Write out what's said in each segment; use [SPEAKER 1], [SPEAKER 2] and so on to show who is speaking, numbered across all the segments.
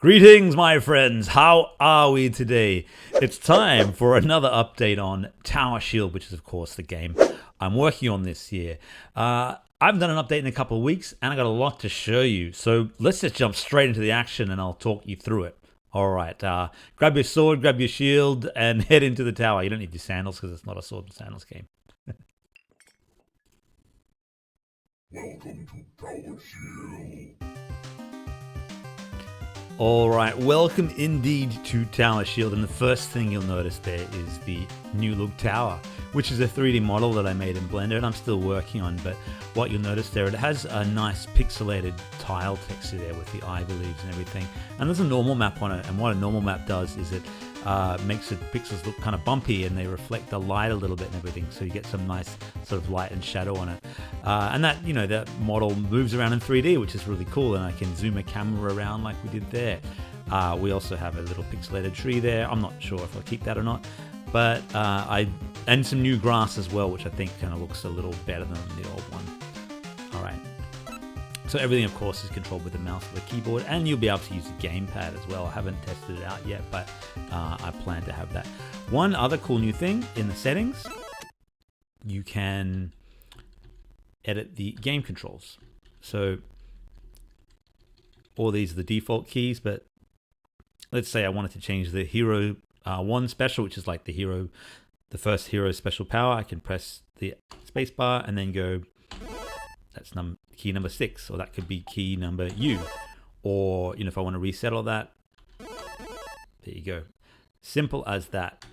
[SPEAKER 1] Greetings, my friends. How are we today? It's time for another update on Tower Shield, which is, of course, the game I'm working on this year. I've done an update in a couple of weeks, and I got a lot to show you. So let's just jump straight into the action, and I'll talk you through it. All right. Grab your sword, grab your shield, and head into the tower. You don't need your sandals because it's not a sword and sandals game.
[SPEAKER 2] Welcome to Tower Shield.
[SPEAKER 1] All right, welcome indeed to Tower Shield, and the first thing you'll notice there is the new look tower, which is a 3D model that I made in Blender and I'm still working on. But what you'll notice there, it has a nice pixelated tile texture there with the ivy leaves and everything, and there's a normal map on it, and what a normal map does is it makes the pixels look kind of bumpy and they reflect the light a little bit and everything, so you get some nice sort of light and shadow on it. And that, that model moves around in 3D, which is really cool, and I can zoom a camera around like we did there. We also have a little pixelated tree there. I'm not sure if I'll keep that or not, but and some new grass as well, which I think kind of looks a little better than the old one. All right. So everything, of course, is controlled with the mouse or the keyboard, and you'll be able to use the gamepad as well. I haven't tested it out yet, but I plan to have that. One other cool new thing in the settings, you can edit the game controls. So all these are the default keys, but let's say I wanted to change the hero 1 special, which is like the first hero special power. I can press the spacebar and then go, that's key number 6, or that could be key number U. Or, if I want to reset all that, there you go. Simple as that.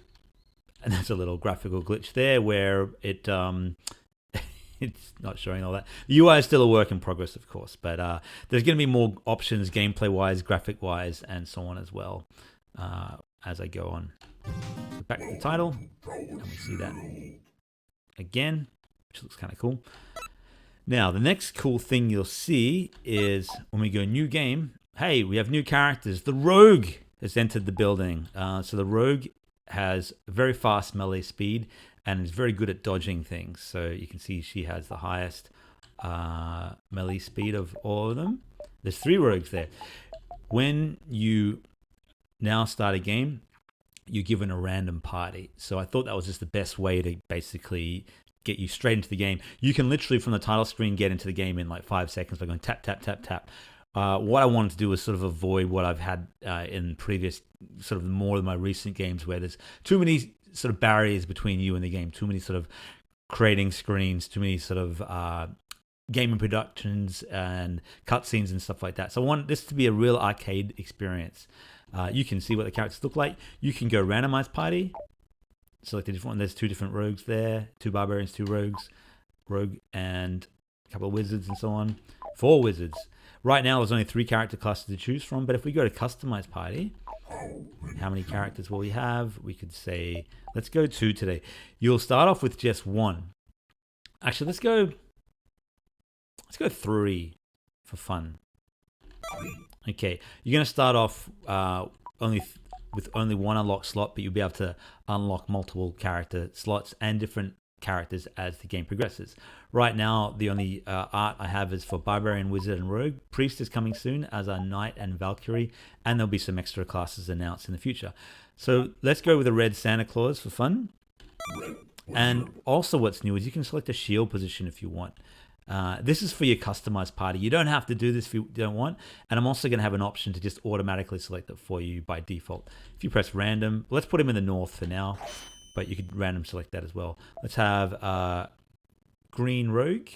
[SPEAKER 1] And there's a little graphical glitch there where it it's not showing all that. The UI is still a work in progress, of course, but there's going to be more options gameplay-wise, graphic-wise, and so on as well as I go on. So back to the title, and we see that again, which looks kind of cool. Now, the next cool thing you'll see is when we go new game, hey, we have new characters. The Rogue has entered the building. So the Rogue has very fast melee speed and is very good at dodging things. So you can see she has the highest melee speed of all of them. There's 3 Rogues there. When you now start a game, you're given a random party. So I thought that was just the best way to basically get you straight into the game. You can literally from the title screen get into the game in like 5 seconds by going tap, tap, tap, tap. What I wanted to do was sort of avoid what I've had in previous, sort of more of my recent games, where there's too many sort of barriers between you and the game, too many sort of creating screens, too many sort of game introductions and cutscenes and stuff like that. So I want this to be a real arcade experience. You can see what the characters look like. You can go randomize party. Select a different one. There's 2 different rogues there, 2 barbarians, 2 rogues, rogue and a couple of wizards and so on. 4 wizards. Right now there's only 3 character classes to choose from, but if we go to customize party, how many characters will we have? We could say, let's go 2 today. You'll start off with just 1. Actually, let's go 3 for fun. Okay, you're going to start off with only 1 unlock slot, but you'll be able to unlock multiple character slots and different characters as the game progresses. Right now, the only art I have is for Barbarian, Wizard, and Rogue. Priest is coming soon, as are Knight and Valkyrie, and there'll be some extra classes announced in the future. So let's go with a red Santa Claus for fun. And also what's new is you can select a shield position if you want. This is for your customized party. You don't have to do this if you don't want. And I'm also going to have an option to just automatically select it for you by default. If you press random, let's put him in the north for now, but you could random select that as well. Let's have green rogue.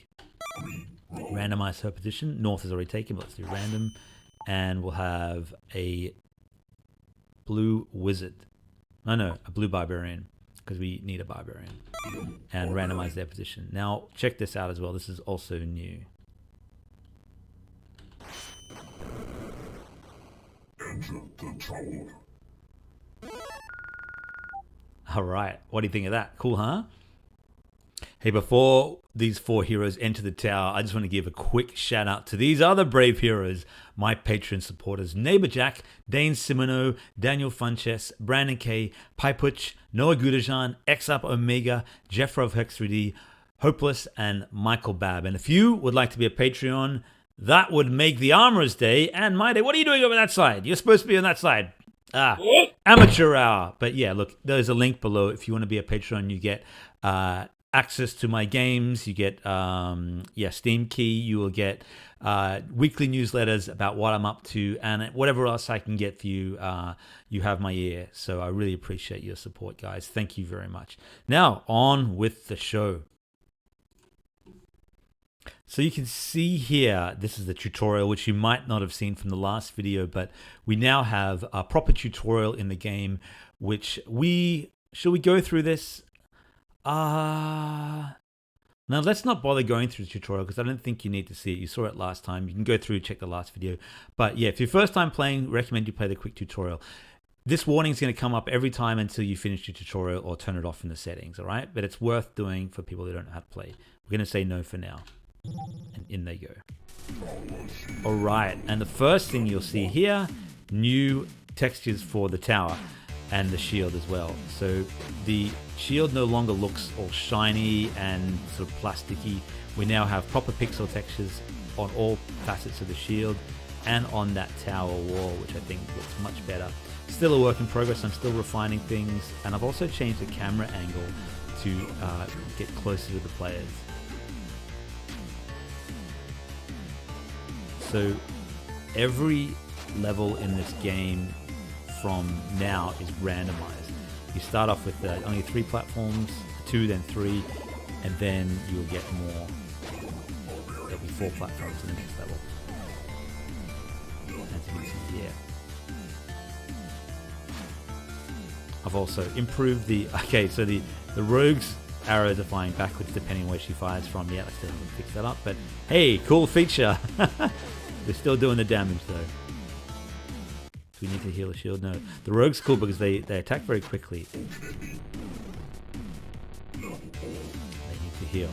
[SPEAKER 1] Randomize her position. North is already taken, but let's do random. And we'll have a blue wizard. No, a blue barbarian, because we need a barbarian. And randomize their position. Now, check this out as well. This is also new.
[SPEAKER 2] Enter the tower.
[SPEAKER 1] All right. What do you think of that? Cool, huh? Hey, before these 4 heroes enter the tower, I just want to give a quick shout out to these other brave heroes, my Patreon supporters: Neighbor Jack, Dane Simoneau, Daniel Funches, Brandon K, Pipuch, Noah Gudajan, XUp Omega, Jeffro of Hex 3D, Hopeless, and Michael Babb. And if you would like to be a Patreon That would make the armorer's day and my day. What are you doing over that side? You're supposed to be on that side. Amateur hour. But yeah, look, there's a link below. If you want to be a patron, you get access to my games. You get Steam Key. You will get weekly newsletters about what I'm up to, and whatever else I can get for you. You have my ear. So I really appreciate your support, guys. Thank you very much. Now on with the show. So you can see here, this is the tutorial, which you might not have seen from the last video, but we now have a proper tutorial in the game, which shall we go through this? Now let's not bother going through the tutorial because I don't think you need to see it. You saw it last time. You can go through, check the last video. But yeah, if you're first time playing, recommend you play the quick tutorial. This warning is going to come up every time until you finish your tutorial or turn it off in the settings, all right? But it's worth doing for people who don't know how to play. We're going to say no for now. And in they go. All right, and the first thing you'll see here, new textures for the tower and the shield as well. So the shield no longer looks all shiny and sort of plasticky. We now have proper pixel textures on all facets of the shield and on that tower wall, which I think looks much better. Still a work in progress. I'm still refining things, and I've also changed the camera angle to get closer to the players. So every level in this game from now is randomized. You start off with only 3 platforms, 2, then 3, and then you'll get more. There'll be 4 platforms in the next level. As you can see here. I've also improved so the rogues arrows are flying backwards depending on where she fires from. Yeah, I still haven't fixed that up, but hey, cool feature. They're still doing the damage though. Do we need to heal the shield? No. The rogue's cool because they attack very quickly. They need to heal.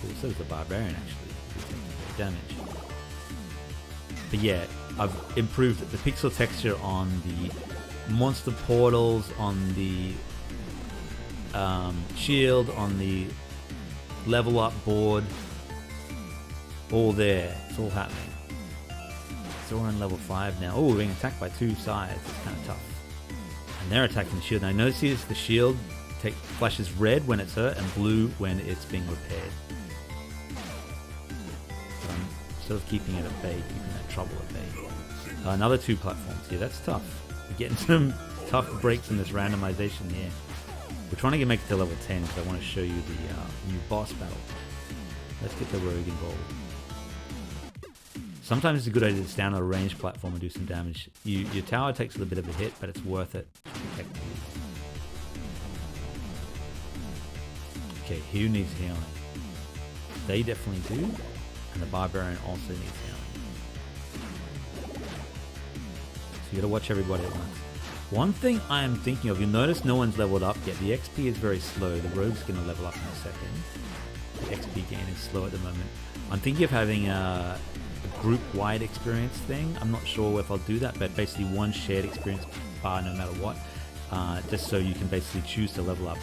[SPEAKER 1] Cool, so does the barbarian actually. Damage. But yeah, I've improved the pixel texture on the monster portals, on the shield, on the level up board. All there. It's all happening. So we're on level 5 now. Oh, we're being attacked by 2 sides. It's kind of tough. And they're attacking the shield. Now notice here the shield flashes red when it's hurt and blue when it's being repaired. So I'm sort of keeping it at bay, keeping that trouble at bay. Another 2 platforms here. That's tough. We're getting some tough breaks in this randomization here. We're trying to make it to level 10 because I want to show you the new boss battle. Let's get the rogue involved. Sometimes it's a good idea to stand on a ranged platform and do some damage. Your tower takes a little bit of a hit, but it's worth it to protect you. Okay, who needs healing? They definitely do, and the barbarian also needs healing. So you gotta watch everybody at once. One thing I am thinking of, you'll notice no one's leveled up yet. The XP is very slow. The rogue's going to level up in a second. The XP gain is slow at the moment. I'm thinking of having a group-wide experience thing. I'm not sure if I'll do that, but basically one shared experience bar no matter what. Just so you can basically choose to level up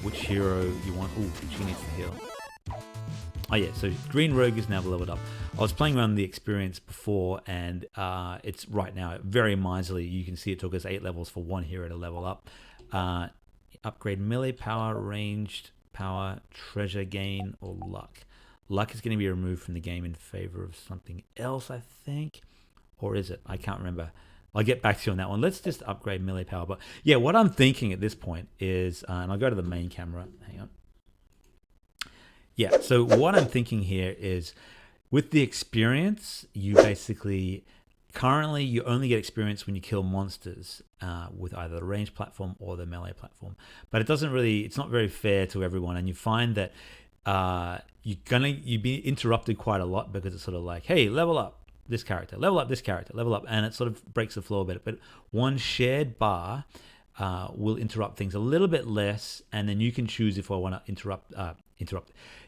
[SPEAKER 1] which hero you want. Ooh, she needs to heal. Oh yeah, so Green Rogue is now leveled up. I was playing around the experience before, and it's right now very miserly. You can see it took us 8 levels for one hero to level up. Upgrade melee power, ranged power, treasure gain, or luck. Luck is going to be removed from the game in favor of something else, I think. Or is it? I can't remember. I'll get back to you on that one. Let's just upgrade melee power. But yeah, what I'm thinking at this point is, and I'll go to the main camera. Hang on. Yeah, so what I'm thinking here is with the experience, you basically, currently you only get experience when you kill monsters with either the ranged platform or the melee platform. But it doesn't really, it's not very fair to everyone. And you find that you'd be interrupted quite a lot because it's sort of like, hey, level up this character, level up this character, level up. And it sort of breaks the flow a bit. But one shared bar will interrupt things a little bit less. And then you can choose if I want to interrupt.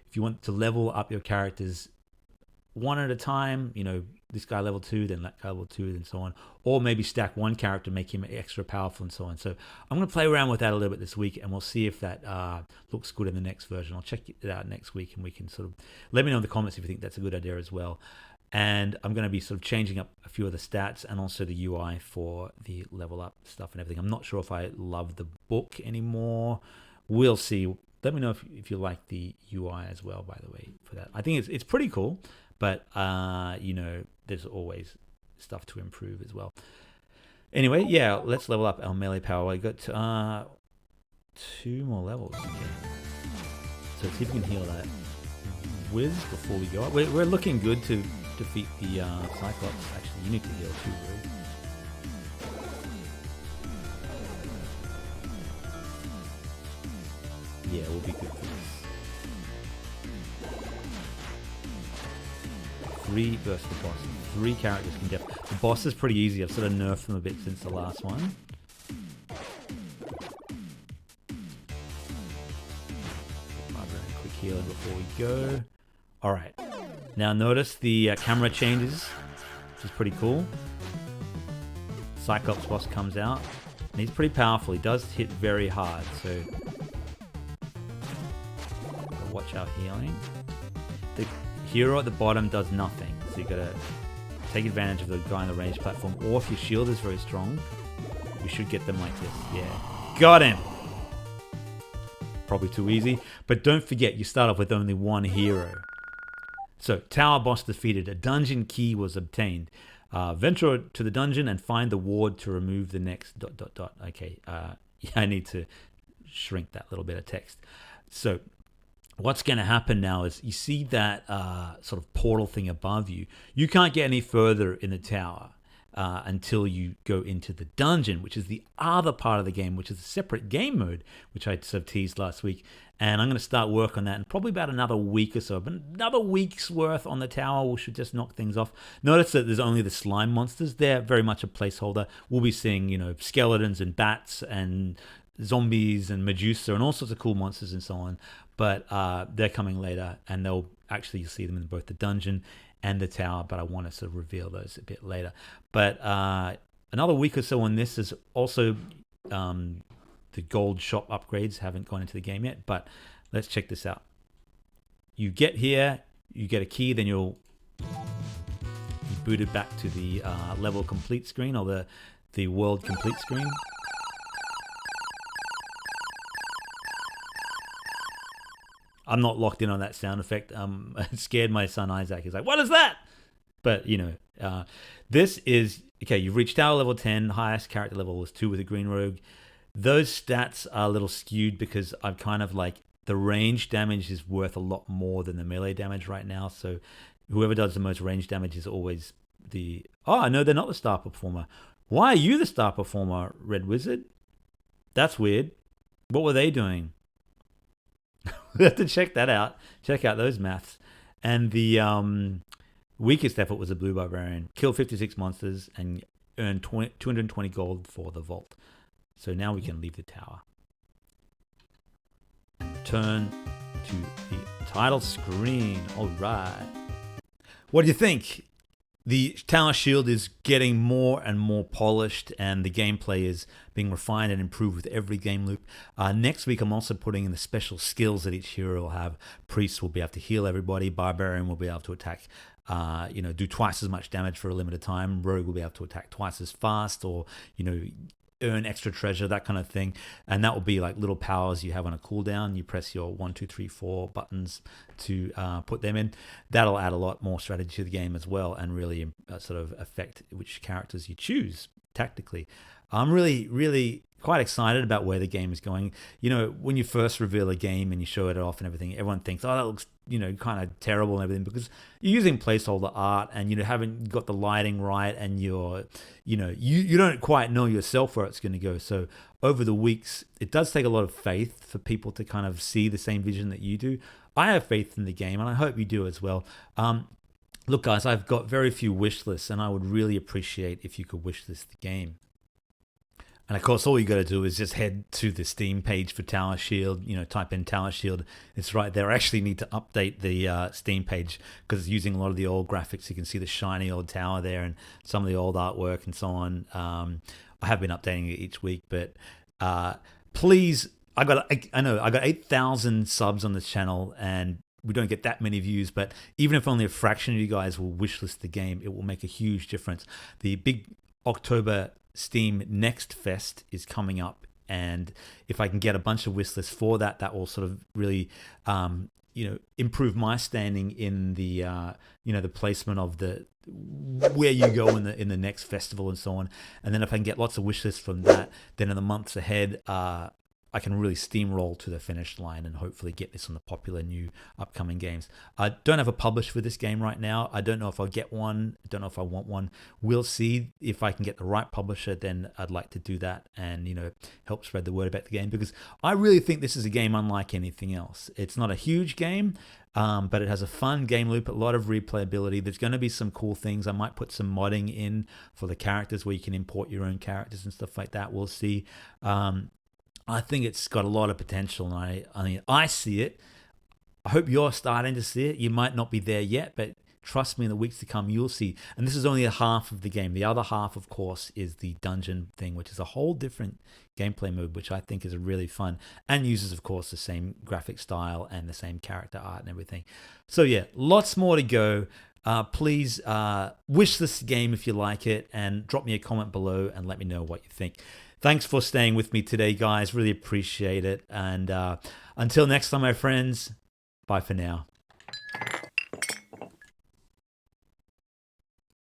[SPEAKER 1] If you want to level up your characters one at a time, this guy level 2, then that guy level 2, and so on. Or maybe stack one character, make him extra powerful, and so on. So I'm going to play around with that a little bit this week, and we'll see if that looks good in the next version. I'll check it out next week, and we can sort of let me know in the comments if you think that's a good idea as well. And I'm going to be sort of changing up a few of the stats and also the UI for the level up stuff and everything. I'm not sure if I love the book anymore. We'll see. Let me know if you like the UI as well, by the way, for that. I think it's pretty cool, but, there's always stuff to improve as well. Anyway, yeah, let's level up our melee power. I got 2 more levels. Okay. So let's see if we can heal that whiz before we go up. We're looking good to defeat the Cyclops. Actually, you need to heal too, Will. Yeah, we'll be good for this. 3 versus the boss. 3 characters can get. The boss is pretty easy. I've sort of nerfed them a bit since the last one. Quick healing before we go. All right. Now notice the camera changes, which is pretty cool. Cyclops boss comes out, and he's pretty powerful. He does hit very hard, so watch our healing. The hero at the bottom does nothing, so you gotta take advantage of the guy on the range platform, or if your shield is very strong, you should get them like this. Yeah, got him! Probably too easy, but don't forget you start off with only 1 hero. So, tower boss defeated. A dungeon key was obtained. Venture to the dungeon and find the ward to remove the next ... Okay, yeah, I need to shrink that little bit of text. So, what's going to happen now is you see that sort of portal thing above you. You can't get any further in the tower until you go into the dungeon, which is the other part of the game, which is a separate game mode, which I sort of teased last week. And I'm going to start work on that in probably about another week or so. But another week's worth on the tower, we should just knock things off. Notice that there's only the slime monsters. They're very much a placeholder. We'll be seeing, skeletons and bats and zombies and Medusa and all sorts of cool monsters and so on. But they're coming later, and they'll actually see them in both the dungeon and the tower. But I want to sort of reveal those a bit later. But another week or so on this is also... the gold shop upgrades haven't gone into the game yet, but let's check this out. You get here, you get a key, then you're booted back to the level complete screen, or the world complete screen. I'm not locked in on that sound effect. It scared my son Isaac. He's like, "What is that?" But this is okay. You've reached tower level 10. Highest character level was 2 with a green rogue. Those stats are a little skewed because I'm kind of like the range damage is worth a lot more than the melee damage right now. So whoever does the most range damage is always the... Oh, no, they're not the star performer. Why are you the star performer, Red Wizard? That's weird. What were they doing? We have to check that out. Check out those maths. And the weakest effort was a Blue Barbarian. Kill 56 monsters and earn 220 gold for the vault. So now we can leave the tower. Turn to the title screen. All right. What do you think? The tower shield is getting more and more polished, and the gameplay is being refined and improved with every game loop. Next week, I'm also putting in the special skills that each hero will have. Priest will be able to heal everybody. Barbarian will be able to attack, do twice as much damage for a limited time. Rogue will be able to attack twice as fast, or, earn extra treasure, that kind of thing. And that will be like little powers you have on a cooldown. You press your 1, 2, 3, 4 buttons to put them in. That'll add a lot more strategy to the game as well, and really sort of affect which characters you choose tactically. I'm really, really quite excited about where the game is going. When you first reveal a game and you show it off and everything, everyone thinks, oh, that looks, kind of terrible and everything, because you're using placeholder art and you haven't got the lighting right, and you don't quite know yourself where it's going to go. So over the weeks, it does take a lot of faith for people to kind of see the same vision that you do. I have faith in the game, and I hope you do as well. Look, guys, I've got very few wish lists, and I would really appreciate if you could wish list the game. And of course, all you got to do is just head to the Steam page for Tower Shield. Type in Tower Shield. It's right there. I actually need to update the Steam page because it's using a lot of the old graphics. You can see the shiny old tower there and some of the old artwork and so on. I have been updating it each week, but please, I got 8,000 subs on this channel, and we don't get that many views, but even if only a fraction of you guys will wishlist the game, it will make a huge difference. The big October Steam Next Fest is coming up, and if I can get a bunch of wish lists for that, that will sort of really improve my standing in the the placement of the where you go in the next festival and so on. And then if I can get lots of wish lists from that, then in the months ahead I can really steamroll to the finish line and hopefully get this on the popular new upcoming games. I don't have a publisher for this game right now. I don't know if I'll get one. I don't know if I want one. We'll see. If I can get the right publisher, then I'd like to do that and, help spread the word about the game, because I really think this is a game unlike anything else. It's not a huge game, but it has a fun game loop, a lot of replayability. There's going to be some cool things. I might put some modding in for the characters where you can import your own characters and stuff like that. We'll see. I think it's got a lot of potential, and I see it. I hope you're starting to see it. You might not be there yet, but trust me, in the weeks to come, you'll see. And this is only a half of the game. The other half, of course, is the dungeon thing, which is a whole different gameplay mode, which I think is really fun and uses, of course, the same graphic style and the same character art and everything. So yeah, lots more to go. Please wish this game if you like it, and drop me a comment below and let me know what you think. Thanks for staying with me today, guys. Really appreciate it. And until next time, my friends, bye for now.